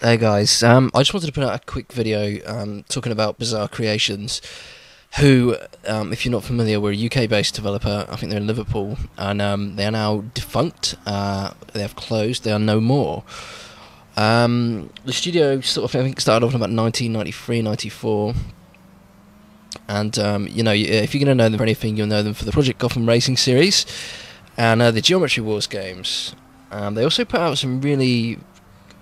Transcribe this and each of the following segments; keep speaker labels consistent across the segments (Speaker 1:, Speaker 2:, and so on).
Speaker 1: Hey guys, I just wanted to put out a quick video talking about Bizarre Creations, who, if you're not familiar, were a UK-based developer. I think they're in Liverpool, and they are now defunct. They have closed. They are no more. The studio sort of, I think, started off in about 1993, 94. And, if you're going to know them for anything, you'll know them for the Project Gotham Racing series and the Geometry Wars games. They also put out some really,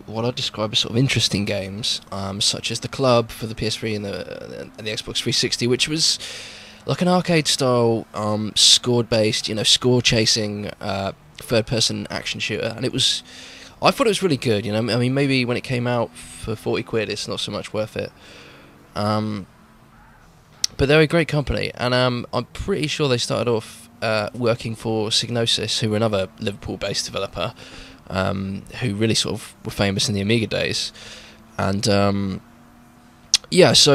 Speaker 1: what I'd describe as sort of interesting games, such as The Club for the PS3 and the Xbox 360, which was like an arcade-style, score-based, score-chasing, third-person action shooter, and I thought it was really good. I mean, maybe when it came out for 40 quid, it's not so much worth it. But they're a great company, and I'm pretty sure they started off working for Psygnosis, who were another Liverpool-based developer, who really sort of were famous in the Amiga days. And so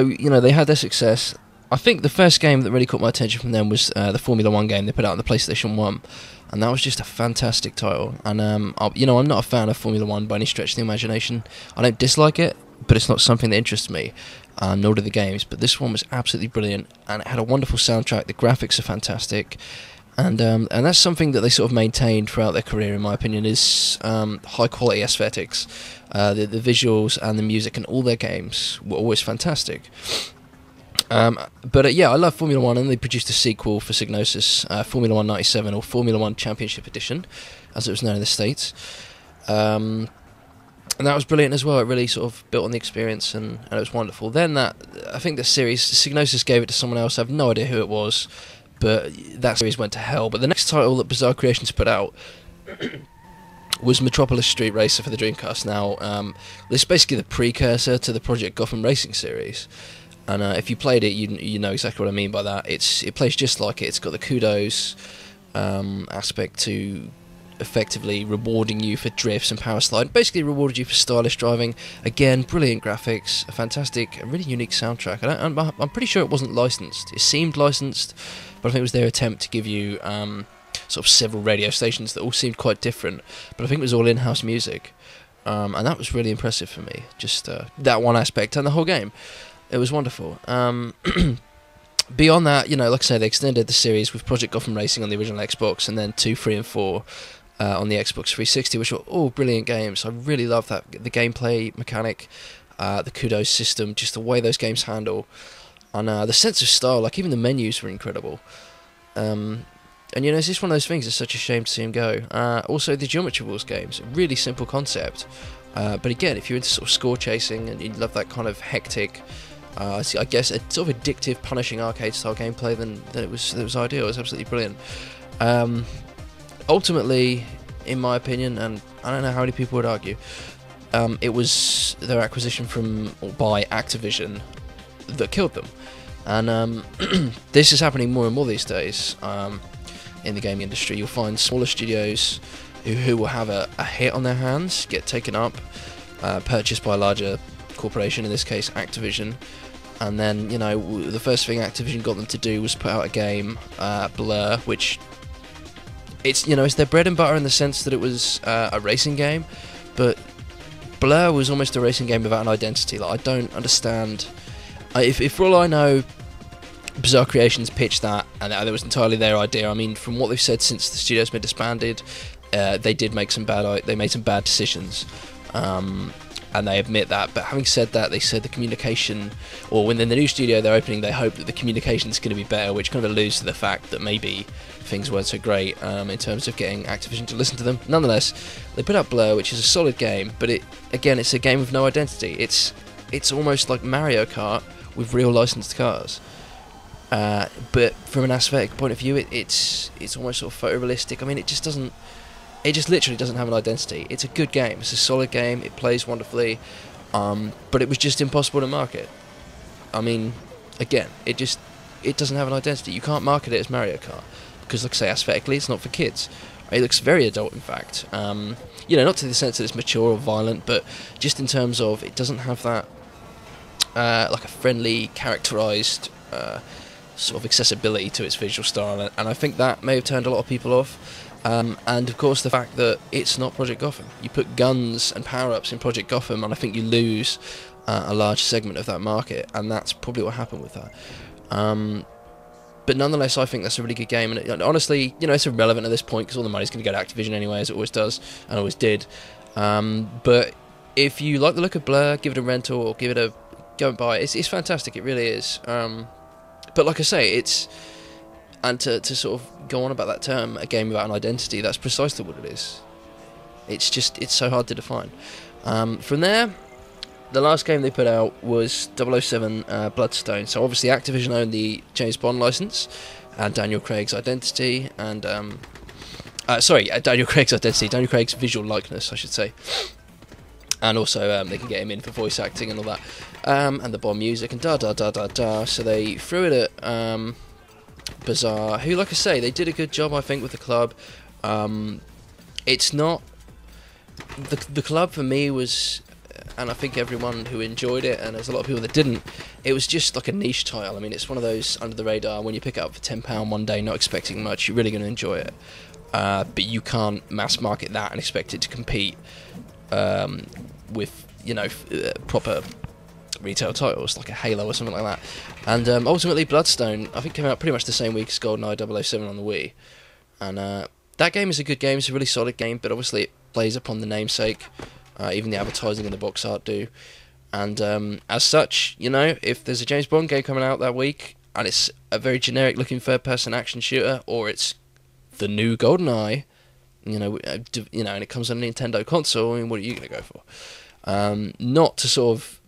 Speaker 1: they had their success. I think the first game that really caught my attention from them was the Formula 1 game they put out on the PlayStation 1, and that was just a fantastic title. And I'm not a fan of Formula 1 by any stretch of the imagination. I don't dislike it, but it's not something that interests me, nor do the games. But this one was absolutely brilliant, and it had a wonderful soundtrack. The graphics are fantastic. And that's something that they sort of maintained throughout their career, in my opinion, is high quality aesthetics. The visuals and the music and all their games were always fantastic. But I love Formula 1, and they produced a sequel for Psygnosis, Formula 1 97, or Formula 1 Championship Edition, as it was known in the States. And that was brilliant as well. It really sort of built on the experience, and it was wonderful. Then I think the series, Psygnosis gave it to someone else. I have no idea who it was, but that series went to hell. But the next title that Bizarre Creations put out was Metropolis Street Racer for the Dreamcast. Now, this is basically the precursor to the Project Gotham Racing series. And if you played it, you know exactly what I mean by that. It plays just like it. It's got the kudos aspect to effectively rewarding you for drifts and power slide. Basically rewarded you for stylish driving. Again, brilliant graphics, a fantastic, a really unique soundtrack. I'm pretty sure it wasn't licensed. It seemed licensed, but I think it was their attempt to give you sort of several radio stations that all seemed quite different. But I think it was all in-house music, and that was really impressive for me. Just that one aspect and the whole game. It was wonderful. Beyond that, like I say, they extended the series with Project Gotham Racing on the original Xbox, and then 2, 3, and 4 on the Xbox 360, which were all brilliant games. I really love that, the gameplay mechanic, the kudos system, just the way those games handle, and the sense of style. Like, even the menus were incredible. And it's just one of those things. It's such a shame to see them go. Also, the Geometry Wars games, a really simple concept, but again, if you're into sort of score chasing and you love that kind of hectic, I guess a sort of addictive, punishing arcade-style gameplay, then it was ideal. It was absolutely brilliant. Ultimately, in my opinion, and I don't know how many people would argue, it was their acquisition by Activision that killed them. And this is happening more and more these days in the gaming industry. You'll find smaller studios who will have a hit on their hands, get taken up, purchased by a larger corporation, in this case Activision, and then the first thing Activision got them to do was put out a game, Blur, which it's their bread and butter in the sense that it was a racing game, but Blur was almost a racing game without an identity. Like, I don't understand. If for all I know, Bizarre Creations pitched that, and that was entirely their idea. I mean, from what they've said since the studio's been disbanded, they did make some bad decisions. And they admit that, but having said that, they said the communication, or when in the new studio they're opening, they hope that the communication is going to be better, which kind of alludes to the fact that maybe things weren't so great in terms of getting Activision to listen to them. Nonetheless, they put out Blur, which is a solid game, but it's a game with no identity. It's almost like Mario Kart with real licensed cars. But from an aesthetic point of view, it's almost sort of photorealistic. I mean, it just literally doesn't have an identity. It's a good game. It's a solid game. It plays wonderfully. But it was just impossible to market. I mean, again, it doesn't have an identity. You can't market it as Mario Kart because, like I say, aesthetically, it's not for kids. It looks very adult, in fact. Not to the sense that it's mature or violent, but just in terms of it doesn't have that like a friendly, characterized sort of accessibility to its visual style, and I think that may have turned a lot of people off. And of course the fact that it's not Project Gotham. You put guns and power-ups in Project Gotham, and I think you lose a large segment of that market, and that's probably what happened with that. But nonetheless, I think that's a really good game, and honestly, you know, it's irrelevant at this point because all the money's going to go to Activision anyway, as it always does, and always did. But if you like the look of Blur, give it a rental or give it a go and buy it. It's fantastic, it really is. But like I say, and to sort of go on about that term, a game without an identity, that's precisely what it is. It's so hard to define. From there, the last game they put out was 007 Bloodstone. So obviously Activision owned the James Bond license and Daniel Craig's identity, and Daniel Craig's visual likeness, I should say. And also they can get him in for voice acting and all that, and the Bond music and da. So they threw it at Bazaar, who, like I say, they did a good job, I think, with the club. It's not the club for me was. And I think everyone who enjoyed it, and there's a lot of people that didn't, it was just like a niche title. I mean, it's one of those under the radar, when you pick it up for £10 one day, not expecting much, you're really going to enjoy it. But you can't mass market that and expect it to compete with, you know, proper retail titles like a Halo or something like that. And ultimately, Bloodstone, I think, came out pretty much the same week as GoldenEye 007 on the Wii. And that game is a good game, it's a really solid game, but obviously it plays upon the namesake. Even the advertising and the box art do. And as such, you know, if there's a James Bond game coming out that week and it's a very generic looking third-person action shooter, or it's the new GoldenEye, you know, and it comes on a Nintendo console, I mean, what are you going to go for? Not to sort of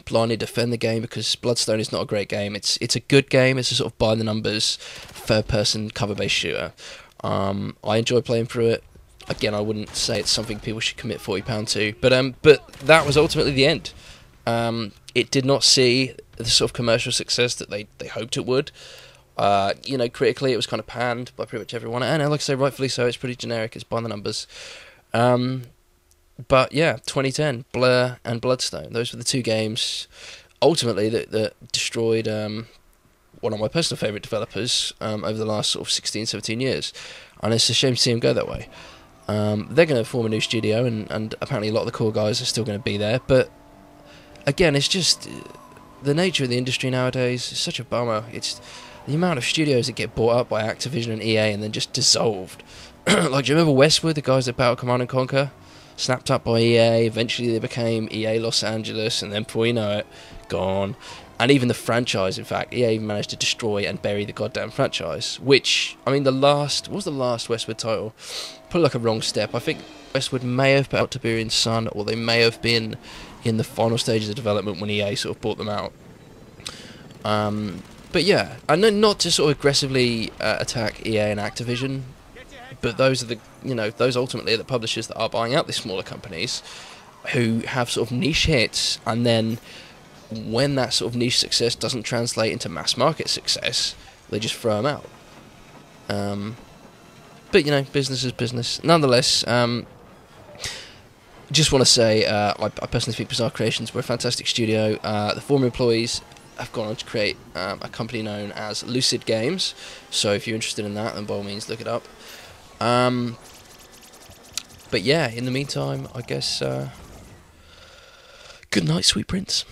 Speaker 1: blindly defend the game, because Bloodstone is not a great game. It's a good game. It's a sort of by-the-numbers third-person cover-based shooter. I enjoy playing through it. Again, I wouldn't say it's something people should commit £40 to, but that was ultimately the end. It did not see the sort of commercial success that they hoped it would. You know, critically, it was kind of panned by pretty much everyone, and like I say, rightfully so. It's pretty generic. It's by the numbers. But yeah, 2010, Blur and Bloodstone. Those were the two games, ultimately, that destroyed one of my personal favourite developers over the last sort of 16, 17 years, and it's a shame to see him go that way. They're going to form a new studio, and apparently a lot of the core guys are still going to be there, but again, it's just the nature of the industry nowadays is such a bummer. It's the amount of studios that get bought up by Activision and EA and then just dissolved. Like, do you remember Westwood, the guys that Battle Command and Conquer? Snapped up by EA, eventually they became EA Los Angeles, and then before you know it, gone. And even the franchise, in fact, EA even managed to destroy and bury the goddamn franchise. Which, I mean, what was the last Westwood title? Probably like a wrong step. I think Westwood may have put out Tiberian Sun, or they may have been in the final stages of development when EA sort of bought them out. But yeah, and then not to sort of aggressively attack EA and Activision, but those are those ultimately are the publishers that are buying out these smaller companies who have sort of niche hits, and then when that sort of niche success doesn't translate into mass market success, they just throw them out. But you know, business is business. Nonetheless, just want to say, I personally think Bizarre Creations were a fantastic studio. The former employees have gone on to create a company known as Lucid Games. So if you're interested in that, then by all means look it up. But yeah, in the meantime, I guess good night, sweet prince.